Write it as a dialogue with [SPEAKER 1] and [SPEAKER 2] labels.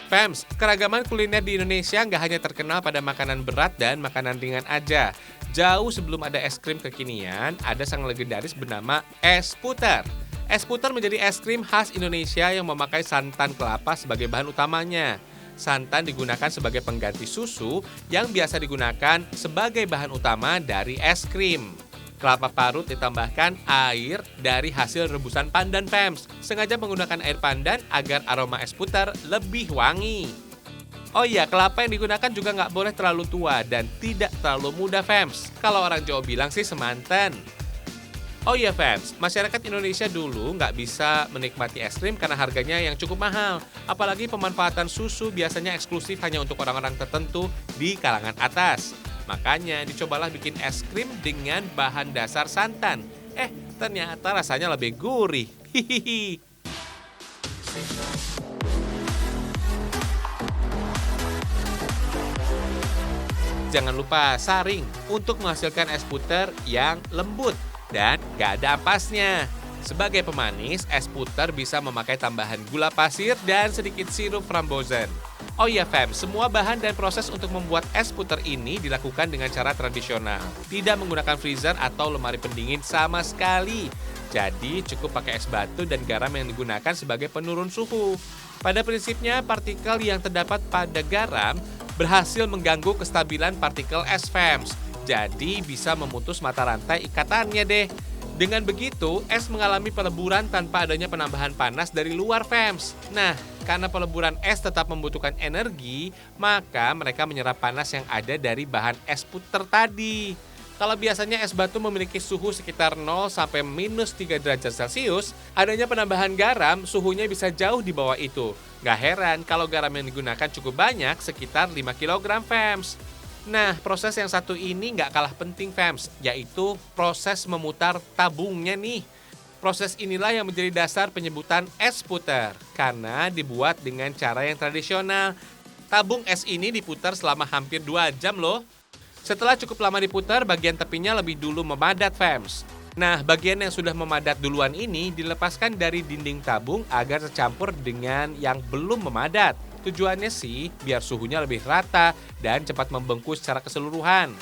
[SPEAKER 1] Fams, keragaman kuliner di Indonesia nggak hanya terkenal pada makanan berat dan makanan ringan aja. Jauh sebelum ada es krim kekinian, ada sang legendaris bernama es puter. Es puter menjadi es krim khas Indonesia yang memakai santan kelapa sebagai bahan utamanya. Santan digunakan sebagai pengganti susu yang biasa digunakan sebagai bahan utama dari es krim. Kelapa parut ditambahkan air dari hasil rebusan pandan Fams. Sengaja menggunakan air pandan agar aroma es puter lebih wangi. Oh iya, kelapa yang digunakan juga nggak boleh terlalu tua dan tidak terlalu muda Fams. Kalau orang Jawa bilang sih semanten. Oh iya Fams, masyarakat Indonesia dulu nggak bisa menikmati es krim karena harganya yang cukup mahal. Apalagi pemanfaatan susu biasanya eksklusif hanya untuk orang-orang tertentu di kalangan atas. Makanya dicobalah bikin es krim dengan bahan dasar santan. Ternyata rasanya lebih gurih. Hihihi. Jangan lupa saring untuk menghasilkan es puter yang lembut dan gak ada ampasnya. Sebagai pemanis, es puter bisa memakai tambahan gula pasir dan sedikit sirup frambozen. Oh iya Fam, semua bahan dan proses untuk membuat es puter ini dilakukan dengan cara tradisional. Tidak menggunakan freezer atau lemari pendingin sama sekali. Jadi cukup pakai es batu dan garam yang digunakan sebagai penurun suhu. Pada prinsipnya, partikel yang terdapat pada garam berhasil mengganggu kestabilan partikel es Fams. Jadi bisa memutus mata rantai ikatannya deh. Dengan begitu, es mengalami peleburan tanpa adanya penambahan panas dari luar Fams. Nah, karena peleburan es tetap membutuhkan energi, maka mereka menyerap panas yang ada dari bahan es puter tadi. Kalau biasanya es batu memiliki suhu sekitar 0 sampai minus 3 derajat Celcius, adanya penambahan garam suhunya bisa jauh di bawah itu. Gak heran kalau garam yang digunakan cukup banyak, sekitar 5 kg Fams. Nah, proses yang satu ini nggak kalah penting Fams, yaitu proses memutar tabungnya nih. Proses inilah yang menjadi dasar penyebutan es puter, karena dibuat dengan cara yang tradisional. Tabung es ini diputar selama hampir 2 jam loh. Setelah cukup lama diputar, bagian tepinya lebih dulu memadat Fams. Nah, bagian yang sudah memadat duluan ini dilepaskan dari dinding tabung agar tercampur dengan yang belum memadat. Tujuannya sih biar suhunya lebih rata dan cepat membengkus secara keseluruhan.